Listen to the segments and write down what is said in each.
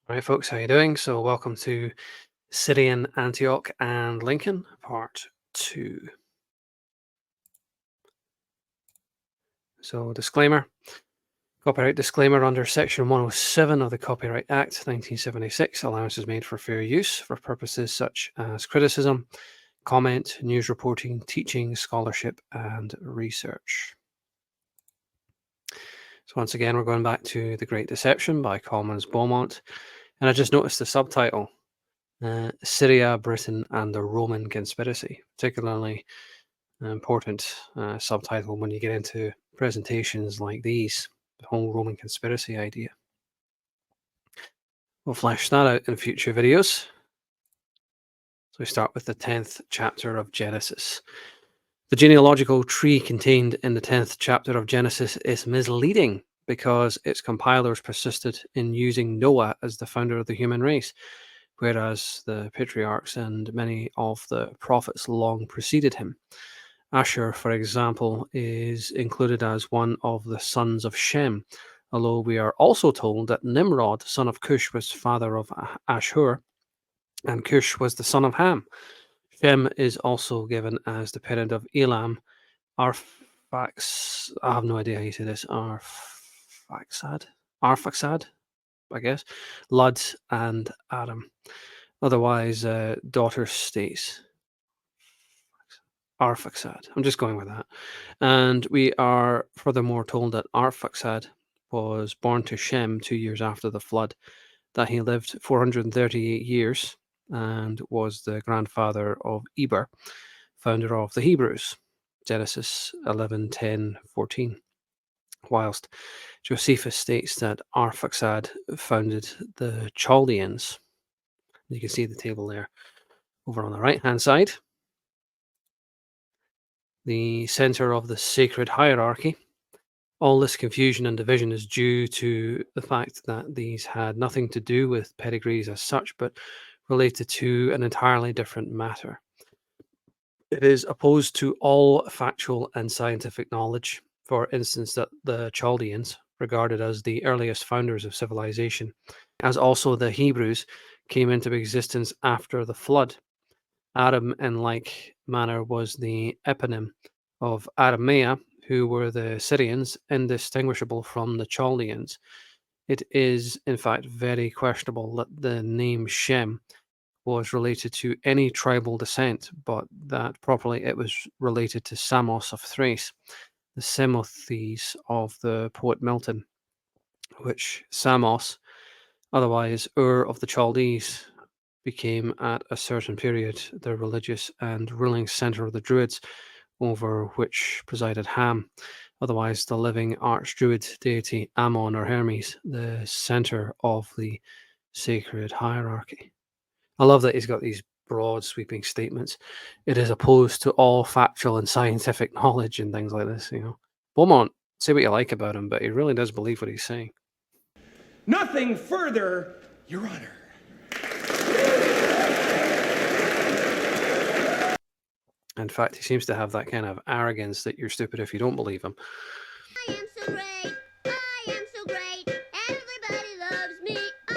All right, folks, how you doing? So, welcome to Syrian, Antioch, and Lincoln, part two. So, disclaimer, copyright disclaimer under Section 107 of the Copyright Act 1976. Allowance is made for fair use for purposes such as criticism, comment, news reporting, teaching, scholarship, and research. So, once again, we're going back to The Great Deception by Commons Beaumont, and I just noticed the subtitle. Syria, Britain, and the Roman Conspiracy, particularly an important subtitle when you get into presentations like these, the whole Roman conspiracy idea. We'll flesh that out in future videos. So we start with the 10th chapter of Genesis. The genealogical tree contained in the 10th chapter of Genesis is misleading because its compilers persisted in using Noah as the founder of the human race, whereas the patriarchs and many of the prophets long preceded him. Asher, for example, is included as one of the sons of Shem, although we are also told that Nimrod, son of Cush, was father of Ashur, and Cush was the son of Ham. Shem is also given as the parent of Elam, Arphaxad. I have no idea how you say this. Arphaxad, I guess. Lud and Adam. Otherwise, daughter states. Arphaxad. I'm just going with that. And we are furthermore told that Arphaxad was born to Shem 2 years after the flood, that he lived 438 years and was the grandfather of Eber, founder of the Hebrews, Genesis 11:10-14. Whilst Josephus states that Arphaxad founded the Chaldeans. You can see the table there over on the right-hand side. The center of the sacred hierarchy. All this confusion and division is due to the fact that these had nothing to do with pedigrees as such, but related to an entirely different matter. It is opposed to all factual and scientific knowledge, for instance, that the Chaldeans, regarded as the earliest founders of civilization, as also the Hebrews, came into existence after the flood. Adam, in like manner, was the eponym of Aramea, who were the Syrians, indistinguishable from the Chaldeans. It is, in fact, very questionable that the name Shem was related to any tribal descent, but that properly it was related to Samos of Thrace, the Semothes of the poet Milton, which Samos, otherwise Ur of the Chaldees, became at a certain period the religious and ruling center of the Druids, over which presided Ham, otherwise the living arch-druid deity Ammon or Hermes, the center of the sacred hierarchy. I love that he's got these broad, sweeping statements. It is opposed to all factual and scientific knowledge and things like this, Beaumont, say what you like about him, but he really does believe what he's saying. Nothing further, Your Honor. In fact, he seems to have that kind of arrogance that you're stupid if you don't believe him. I am so great. I am so great. Everybody loves me. I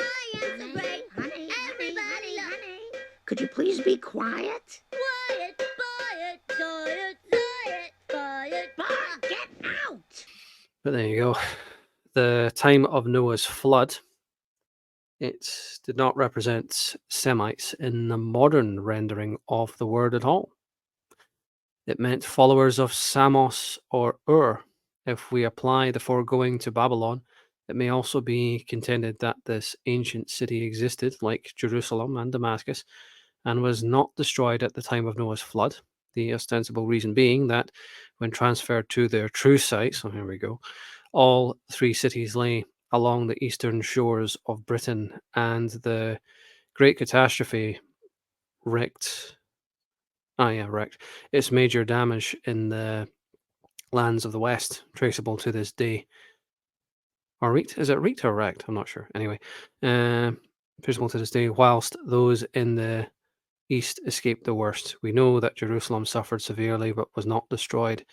am so great. Honey, everybody loves me. Could you please be quiet? Quiet, quiet, quiet. Get out! But there you go. The time of Noah's flood, it did not represent Semites in the modern rendering of the word at all. It meant followers of Samos or Ur. If we apply the foregoing to Babylon, it may also be contended that this ancient city existed, like Jerusalem and Damascus, and was not destroyed at the time of Noah's flood. The ostensible reason being that when transferred to their true site, so here we go, all three cities lay along the eastern shores of Britain, and the Great Catastrophe wreaked its major damage in the lands of the West, traceable to this day. Or wreaked? Is it wreaked or wrecked? I'm not sure. Anyway, traceable to this day, whilst those in the East escaped the worst. We know that Jerusalem suffered severely but was not destroyed.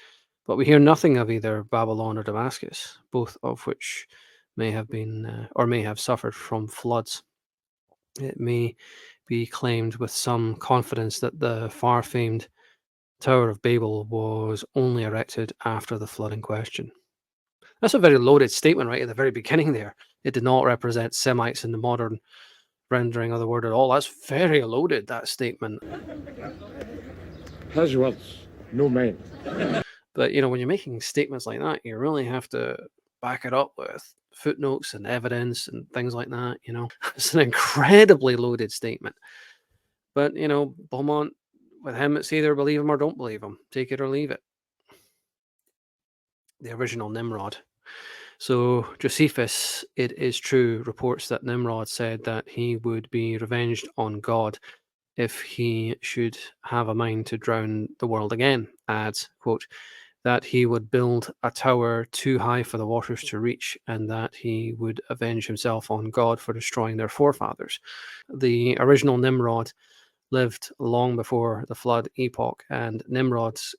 But we hear nothing of either Babylon or Damascus, both of which may have been or may have suffered from floods. It may be claimed with some confidence that the far-famed Tower of Babel was only erected after the flood in question. That's a very loaded statement right at the very beginning there. It did not represent Semites in the modern rendering of the word at all. That's very loaded, that statement. Has words, no men. But, when you're making statements like that, you really have to back it up with footnotes and evidence and things like that. It's an incredibly loaded statement. But, Beaumont, with him, it's either believe him or don't believe him. Take it or leave it. The original Nimrod. So Josephus, it is true, reports that Nimrod said that he would be revenged on God if he should have a mind to drown the world again. Adds, quote, that he would build a tower too high for the waters to reach, and that he would avenge himself on God for destroying their forefathers. The original Nimrod lived long before the flood epoch, and Nimrod's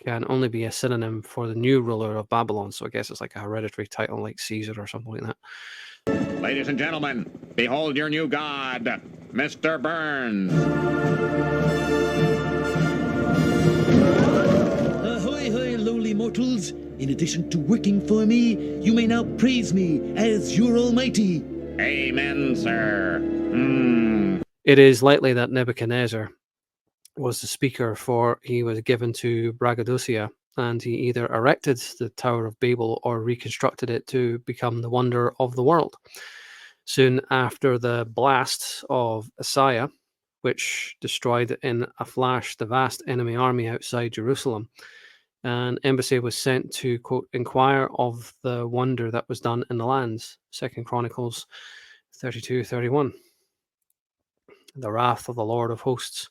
can only be a synonym for the new ruler of Babylon. So I guess it's like a hereditary title like Caesar or something like that. Ladies and gentlemen, behold your new god, Mr. Burns. Ahoy, hoy, lowly mortals. In addition to working for me, you may now praise me as your almighty. Amen, sir. It is likely that Nebuchadnezzar was the speaker, for he was given to braggadocio, and he either erected the Tower of Babel or reconstructed it to become the wonder of the world. Soon after the blast of Isaiah, which destroyed in a flash the vast enemy army outside Jerusalem, an embassy was sent to, quote, inquire of the wonder that was done in the lands. 2 Chronicles 32:31. The wrath of the Lord of hosts.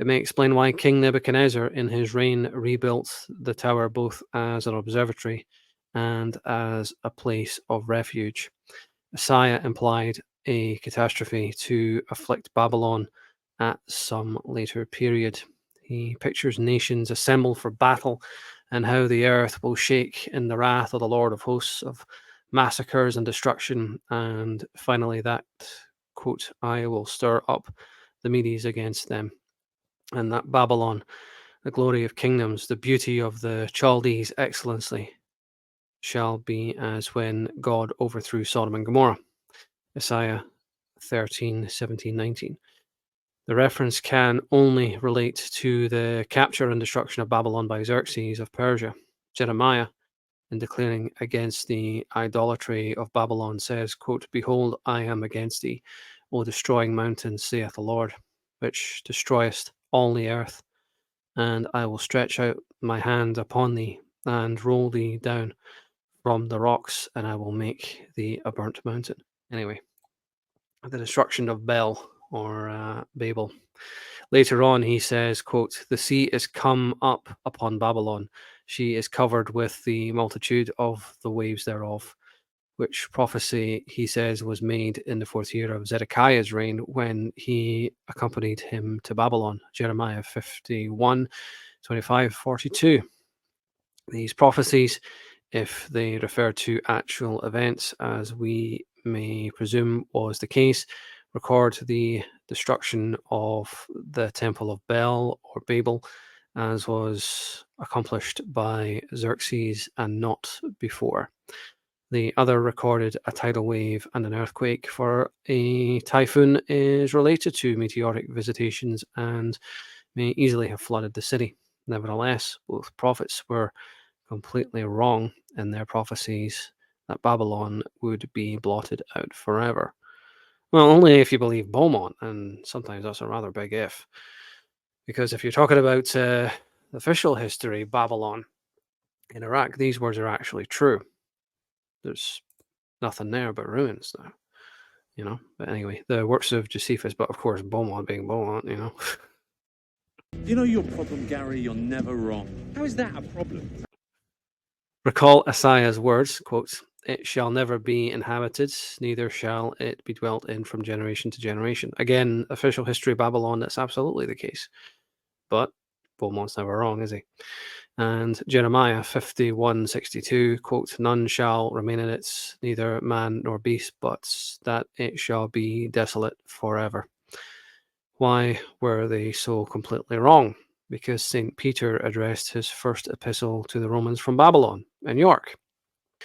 It may explain why King Nebuchadnezzar in his reign rebuilt the tower both as an observatory and as a place of refuge. Isaiah implied a catastrophe to afflict Babylon at some later period. He pictures nations assembled for battle and how the earth will shake in the wrath of the Lord of hosts, of massacres and destruction, and finally that, quote, I will stir up the Medes against them. And that Babylon, the glory of kingdoms, the beauty of the Chaldees' excellency, shall be as when God overthrew Sodom and Gomorrah. Isaiah 13, 17, 19. The reference can only relate to the capture and destruction of Babylon by Xerxes of Persia. Jeremiah, in declaring against the idolatry of Babylon, says, quote, behold, I am against thee, O destroying mountain, saith the Lord, which destroyest all the earth, and I will stretch out my hand upon thee, and roll thee down from the rocks, and I will make thee a burnt mountain. Anyway, the destruction of Bel, or Babel. Later on, he says, quote, the sea is come up upon Babylon. She is covered with the multitude of the waves thereof, which prophecy, he says, was made in the 4th year of Zedekiah's reign when he accompanied him to Babylon. Jeremiah 51, 25, 42. These prophecies, if they refer to actual events, as we may presume was the case, record the destruction of the Temple of Bel or Babel, as was accomplished by Xerxes and not before. The other recorded a tidal wave and an earthquake, for a typhoon is related to meteoric visitations and may easily have flooded the city. Nevertheless, both prophets were completely wrong in their prophecies that Babylon would be blotted out forever. Well, only if you believe Beaumont, and sometimes that's a rather big if. Because if you're talking about official history, Babylon in Iraq, these words are actually true. There's nothing there but ruins now, But anyway, the works of Josephus, but of course Beaumont being Beaumont. You know your problem, Gary? You're never wrong. How is that a problem? Recall Isaiah's words, quote, it shall never be inhabited, neither shall it be dwelt in from generation to generation. Again, official history of Babylon, that's absolutely the case. But Beaumont's never wrong, is he? And Jeremiah 51:62, quote, "None shall remain in it, neither man nor beast, but that it shall be desolate forever." Why were they so completely wrong? Because St. Peter addressed his first epistle to the Romans from Babylon in York.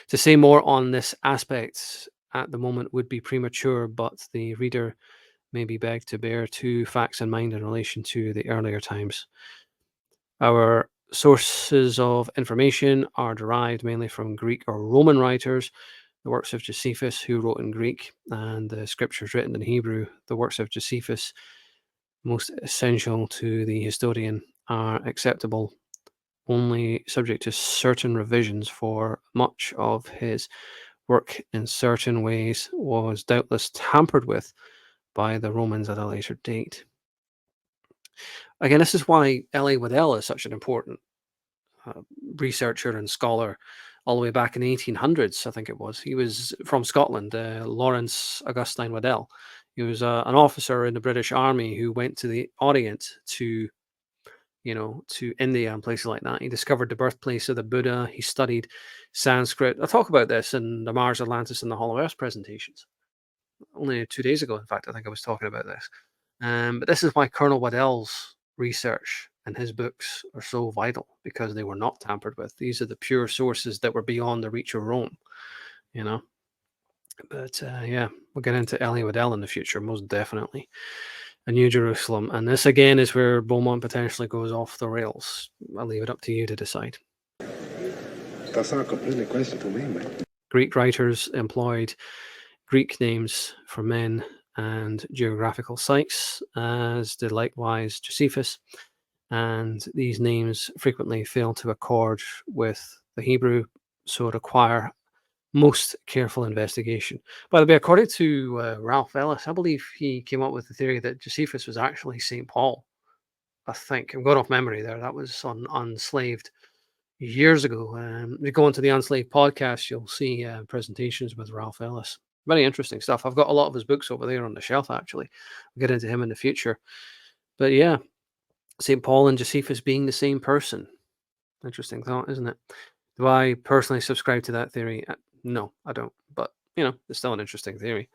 To say more on this aspect at the moment would be premature, but the reader may be begged to bear two facts in mind in relation to the earlier times. Our sources of information are derived mainly from Greek or Roman writers, the works of Josephus, who wrote in Greek, and the scriptures written in Hebrew. The works of Josephus, most essential to the historian, are acceptable only subject to certain revisions, for much of his work in certain ways was doubtless tampered with by the Romans at a later date. Again, this is why L.A. Waddell is such an important researcher and scholar all the way back in the 1800s, I think it was. He was from Scotland, Lawrence Augustine Waddell. He was an officer in the British Army who went to the Orient to India and places like that. He discovered the birthplace of the Buddha. He studied Sanskrit. I talk about this in the Mars, Atlantis, and the Hollow Earth presentations. Only 2 days ago, in fact, I think I was talking about this. But this is why Colonel Waddell's research and his books are so vital, because they were not tampered with. These are the pure sources that were beyond the reach of Rome, you know. But yeah, we'll get into Elie Waddell in the future, most definitely. A New Jerusalem. And this again is where Beaumont potentially goes off the rails. I'll leave it up to you to decide. That's not completely question to me, man. Greek writers employed Greek names for men and geographical sites, as did likewise Josephus. And these names frequently fail to accord with the Hebrew, so require most careful investigation. By the way, according to Ralph Ellis, I believe he came up with the theory that Josephus was actually St. Paul. I think I'm going off memory there. That was on Unslaved years ago. If you go into the Unslaved podcast, you'll see presentations with Ralph Ellis. Very interesting stuff. I've got a lot of his books over there on the shelf, actually. We'll get into him in the future. But yeah, St. Paul and Josephus being the same person. Interesting thought, isn't it? Do I personally subscribe to that theory? No, I don't. But, it's still an interesting theory.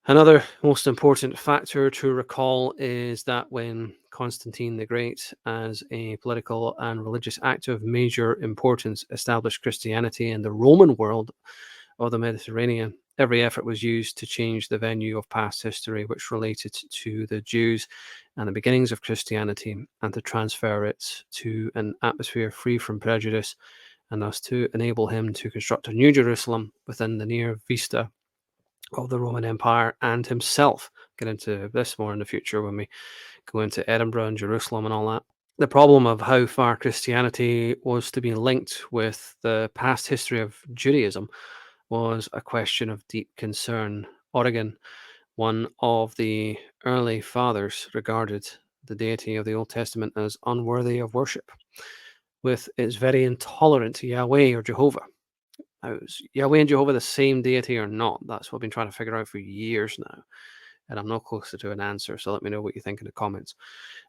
Another most important factor to recall is that when Constantine the Great, as a political and religious act of major importance, established Christianity in the Roman world of the Mediterranean, every effort was used to change the venue of past history which related to the Jews and the beginnings of Christianity, and to transfer it to an atmosphere free from prejudice, and thus to enable him to construct a New Jerusalem within the near vista of the Roman Empire and himself. Get into this more in the future when we go into Edinburgh and Jerusalem and all that. The problem of how far Christianity was to be linked with the past history of Judaism was a question of deep concern. Origen, one of the early fathers, regarded the deity of the Old Testament as unworthy of worship, with its very intolerant Yahweh or Jehovah. Now, is Yahweh and Jehovah the same deity or not? That's what I've been trying to figure out for years now, and I'm not closer to an answer, so let me know what you think in the comments.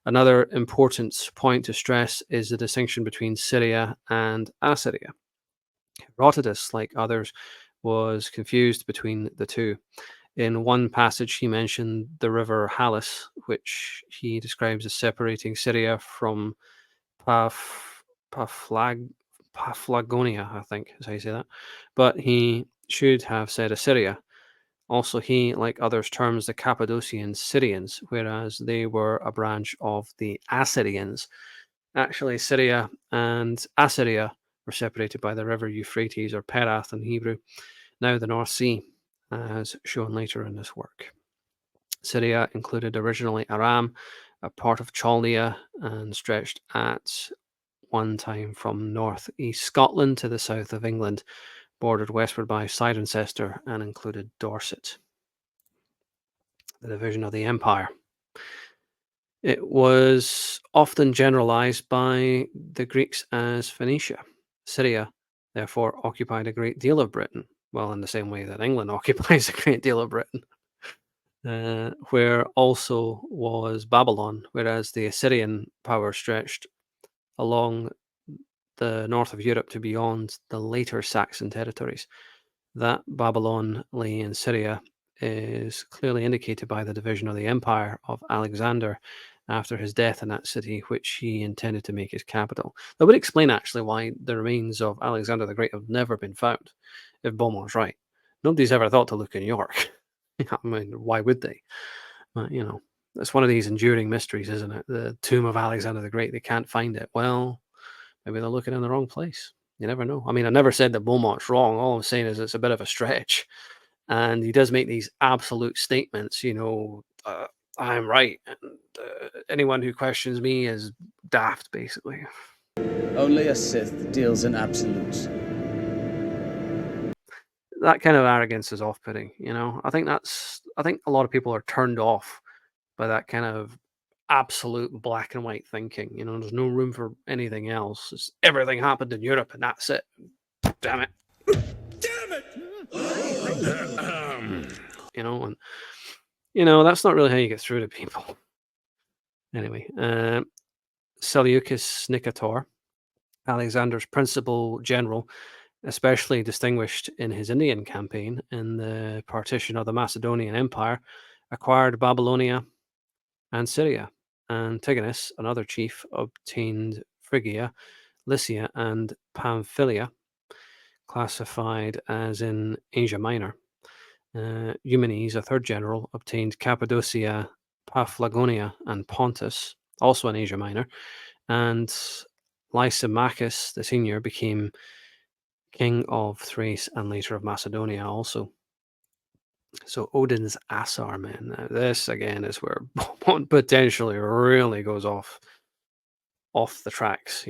Another important point to stress is the distinction between Syria and Assyria. Herodotus, like others, was confused between the two. In one passage, he mentioned the river Halys, which he describes as separating Syria from Paphlagonia, I think is how you say that. But he should have said Assyria. Also, he, like others, terms the Cappadocians Syrians, whereas they were a branch of the Assyrians. Actually, Syria and Assyria were separated by the river Euphrates, or Perath in Hebrew, now the North Sea, as shown later in this work. Syria included originally Aram, a part of Chaldea, and stretched at one time from northeast Scotland to the south of England, bordered westward by Cirencester, and included Dorset. The division of the empire. It was often generalized by the Greeks as Phoenicia. Syria, therefore, occupied a great deal of Britain, well, in the same way that England occupies a great deal of Britain. where also was Babylon, whereas the Assyrian power stretched along the north of Europe to beyond the later Saxon territories. That Babylon lay in Syria is clearly indicated by the division of the empire of Alexander after his death in that city, which he intended to make his capital. That would explain actually why the remains of Alexander the Great have never been found, if Beaumont's right. Nobody's ever thought to look in York. I mean, why would they? But, it's one of these enduring mysteries, isn't it? The tomb of Alexander the Great, they can't find it. Well, maybe they're looking in the wrong place. You never know. I mean, I never said that Beaumont's wrong. All I'm saying is it's a bit of a stretch. And he does make these absolute statements, I'm right. And anyone who questions me is daft, basically. Only a Sith deals in absolutes. That kind of arrogance is off-putting, I think a lot of people are turned off by that kind of absolute black and white thinking. There's no room for anything else. It's everything happened in Europe and that's it. Damn it. Damn it! That's not really how you get through to people. Anyway, Seleucus Nicator, Alexander's principal general, especially distinguished in his Indian campaign in the partition of the Macedonian Empire, acquired Babylonia and Syria. Antigonus, another chief, obtained Phrygia, Lycia, and Pamphylia, classified as in Asia Minor. Eumenes, a third general, obtained Cappadocia, Paphlagonia, and Pontus, also in Asia Minor. And Lysimachus, the senior, became king of Thrace and later of Macedonia also. So Odin's Asar men. Now this again is where Beaumont potentially really goes off the tracks,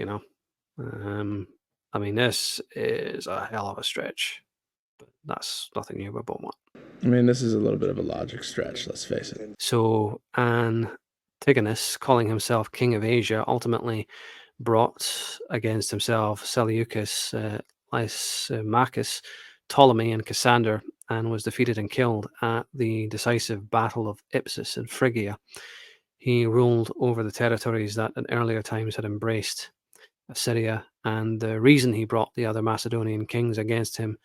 I mean, this is a hell of a stretch, but that's nothing new about Beaumont. I mean, this is a little bit of a logic stretch, let's face it. So Antigonus, calling himself king of Asia, ultimately brought against himself Seleucus, Lysimachus, Ptolemy, and Cassander, and was defeated and killed at the decisive Battle of Ipsus in Phrygia. He ruled over the territories that in earlier times had embraced Assyria, and the reason he brought the other Macedonian kings against him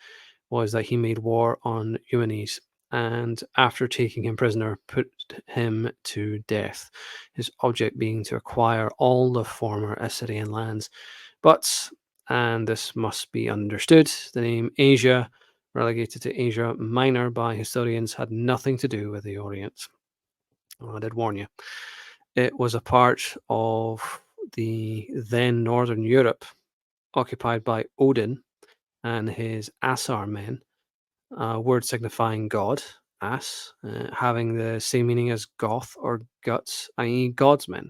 was that he made war on Eumenes, and after taking him prisoner, put him to death, his object being to acquire all the former Assyrian lands. But, and this must be understood, the name Asia, relegated to Asia Minor by historians, had nothing to do with the Orient. Well, I did warn you. It was a part of the then Northern Europe occupied by Odin and his Asar men, a word signifying God, As, having the same meaning as Goth or Guts, i.e. God's men.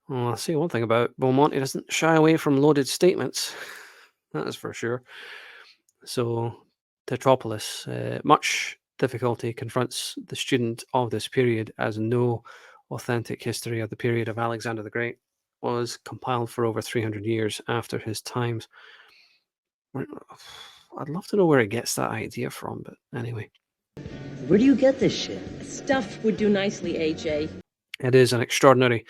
Well, I'll say one thing about Beaumont, he doesn't shy away from loaded statements, that is for sure. So, Tetropolis, much difficulty confronts the student of this period, as no authentic history of the period of Alexander the Great was compiled for over 300 years after his times. I'd love to know where he gets that idea from, but anyway. Where do you get this shit? Stuff would do nicely, AJ. It is an extraordinary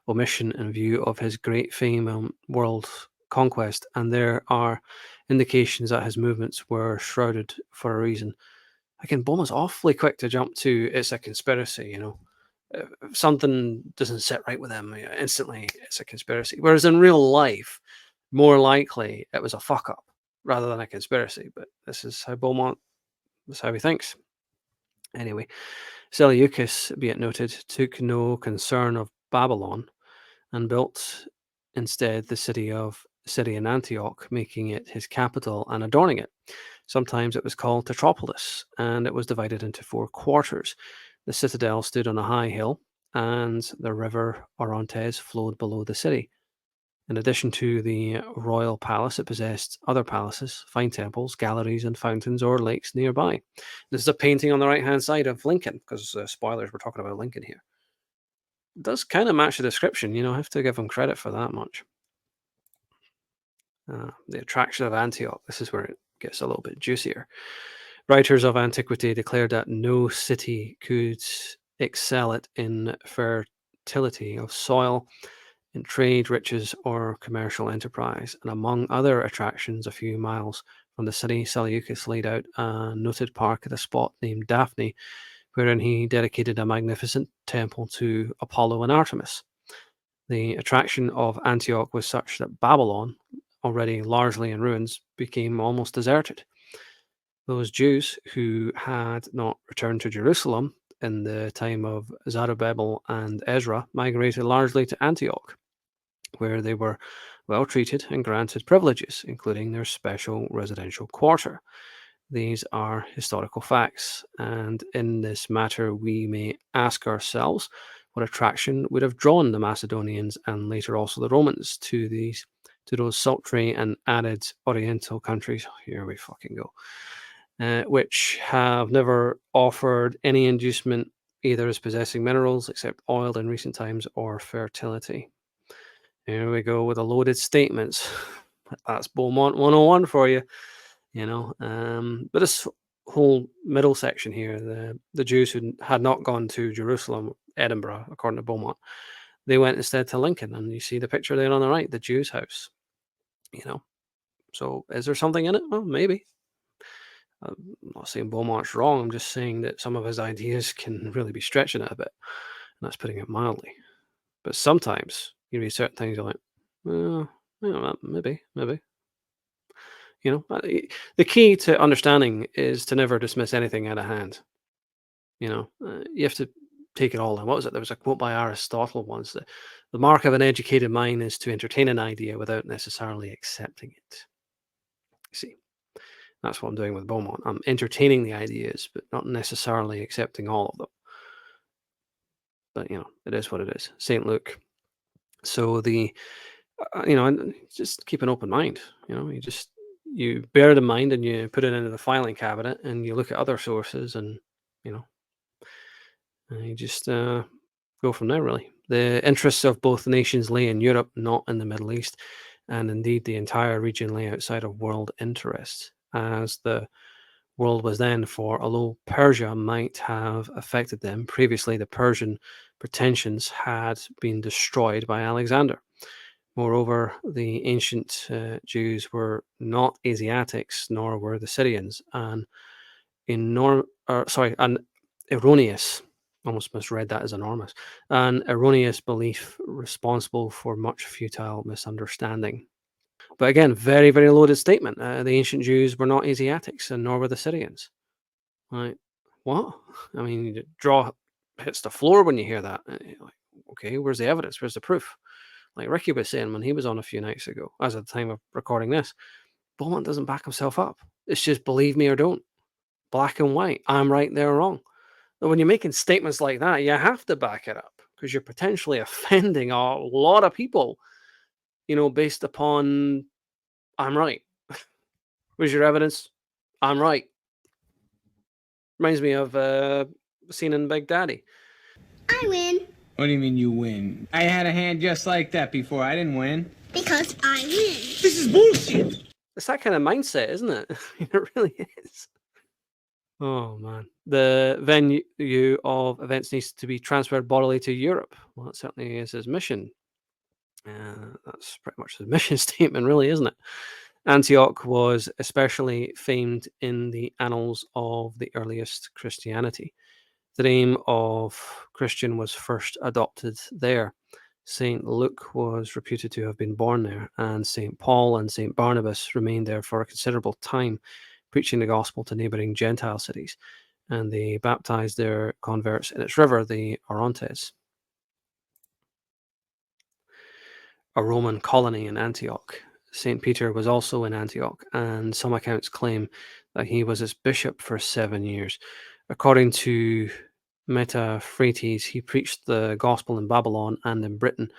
omission in view of his great fame and world conquest, and there are indications that his movements were shrouded for a reason. Again, Beaumont's awfully quick to jump to it's a conspiracy, If something doesn't sit right with him, instantly it's a conspiracy. Whereas in real life, more likely it was a fuck up rather than a conspiracy. But this is how Beaumont, that's how he thinks. Anyway, Seleucus, be it noted, took no concern of Babylon and built instead the city of Syrian Antioch, making it his capital and adorning it. Sometimes it was called Tetropolis, and it was divided into 4 quarters. The citadel stood on a high hill, and the river Orontes flowed below the city. In addition to the royal palace, it possessed other palaces, fine temples, galleries, and fountains or lakes nearby. This is a painting on the right-hand side of Lincoln, because spoilers, we're talking about Lincoln here. It does kind of match the description, I have to give him credit for that much. The attraction of Antioch, this is where it gets a little bit juicier. Writers of antiquity declared that no city could excel it in fertility of soil, in trade, riches, or commercial enterprise. And among other attractions, a few miles from the city, Seleucus laid out a noted park at a spot named Daphne, wherein he dedicated a magnificent temple to Apollo and Artemis. The attraction of Antioch was such that Babylon, already largely in ruins, became almost deserted. Those Jews who had not returned to Jerusalem in the time of Zerubbabel and Ezra migrated largely to Antioch, where they were well treated and granted privileges, including their special residential quarter. These are historical facts, and in this matter, we may ask ourselves what attraction would have drawn the Macedonians and later also the Romans to those sultry and arid Oriental countries. Here we fucking go. Which have never offered any inducement either as possessing minerals except oil in recent times or fertility. Here we go with the loaded statements. That's Beaumont 101 for you, But this whole middle section here, the Jews who had not gone to Jerusalem, Edinburgh, according to Beaumont, they went instead to Lincoln, and you see the picture there on the right, the Jews' house. So is there something in it? Well, maybe. I'm not saying Beaumont's wrong. I'm just saying that some of his ideas can really be stretching it a bit, and that's putting it mildly. But sometimes you read certain things, you're like, well, maybe. The key to understanding is to never dismiss anything out of hand. You have to take it all in. What was it? There was a quote by Aristotle once that the mark of an educated mind is to entertain an idea without necessarily accepting it. You see, that's what I'm doing with Beaumont. I'm entertaining the ideas, but not necessarily accepting all of them. But, it is what it is. St. Luke. So and just keep an open mind. You bear it in mind and you put it into the filing cabinet and you look at other sources and you just go from there, really. The interests of both nations lay in Europe, not in the Middle East, and indeed the entire region lay outside of world interests, as the world was then, for although Persia might have affected them, previously the Persian pretensions had been destroyed by Alexander. Moreover, the ancient Jews were not Asiatics, nor were the Syrians, an erroneous, almost misread that as enormous, an erroneous belief responsible for much futile misunderstanding. But again, very, very loaded statement. The ancient Jews were not Asiatics, and nor were the Syrians. Like, what? I mean, your jaw hits the floor when you hear that. Like, okay, where's the evidence? Where's the proof? Like Ricky was saying when he was on a few nights ago, as at the time of recording this, Beaumont doesn't back himself up. It's just believe me or don't. Black and white. I'm right, they're wrong. But when you're making statements like that, you have to back it up because you're potentially offending a lot of people, based upon I'm right. Where's your evidence? I'm right. Reminds me of a scene in Big Daddy. I win. What do you mean you win? I had a hand just like that before. I didn't win. Because I win. This is bullshit. It's that kind of mindset, isn't it? It really is. Oh, man. The venue of events needs to be transferred bodily to Europe. Well, that certainly is his mission. That's pretty much the mission statement, really, isn't it? Antioch was especially famed in the annals of the earliest Christianity. The name of Christian was first adopted there. St. Luke was reputed to have been born there, and St. Paul and St. Barnabas remained there for a considerable time, preaching the gospel to neighboring Gentile cities, and they baptized their converts in its river, the Orontes. A Roman colony in Antioch. St. Peter was also in Antioch, and some accounts claim that he was its bishop for 7 years. According to Metaphrates, he preached the gospel in Babylon and in Britain.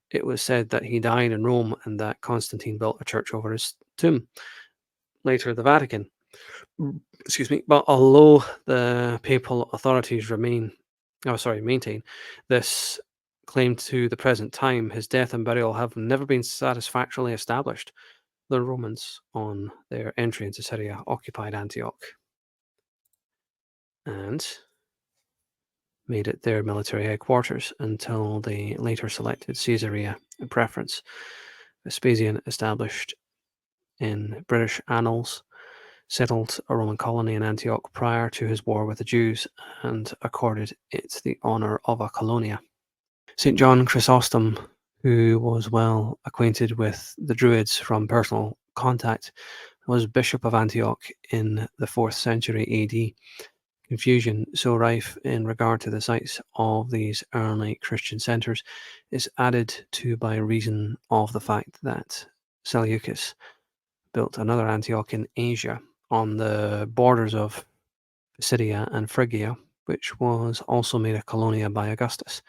It was said that he died in Rome and that Constantine built a church over his tomb. Later, the Vatican. Excuse me. But although the papal authorities maintain this claim to the present time, his death and burial have never been satisfactorily established. The Romans, on their entry into Syria, occupied Antioch. and made it their military headquarters until they later selected Caesarea in preference. Vespasian established in British annals, settled a Roman colony in Antioch prior to his war with the Jews, and accorded it the honour of a colonia. St. John Chrysostom, who was well acquainted with the Druids from personal contact, was Bishop of Antioch in the 4th century AD. Confusion so rife in regard to the sites of these early Christian centres is added to by reason of the fact that Seleucus built another Antioch in Asia on the borders of Pisidia and Phrygia, which was also made a colonia by Augustus,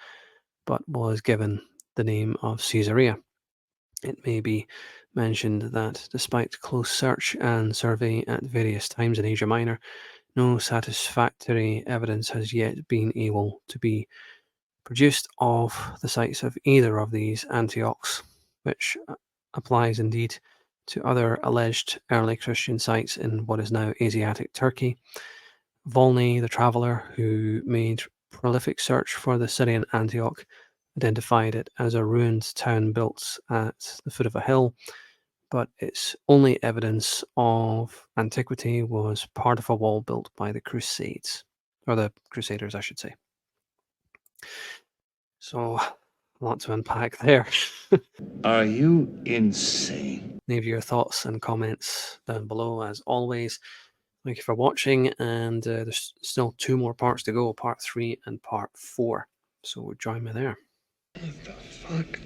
but was given the name of Caesarea. It may be mentioned that despite close search and survey at various times in Asia Minor, no satisfactory evidence has yet been able to be produced of the sites of either of these Antiochs, which applies indeed to other alleged early Christian sites in what is now Asiatic Turkey. Volney, the traveller, who made prolific search for the Syrian Antioch, identified it as a ruined town built at the foot of a hill, but its only evidence of antiquity was part of a wall built by the Crusades, or the Crusaders, I should say. So, a lot to unpack there. Are you insane? Leave your thoughts and comments down below, as always. Thank you for watching, and there's still 2 more parts to go, part 3 and part 4. So join me there. What the fuck?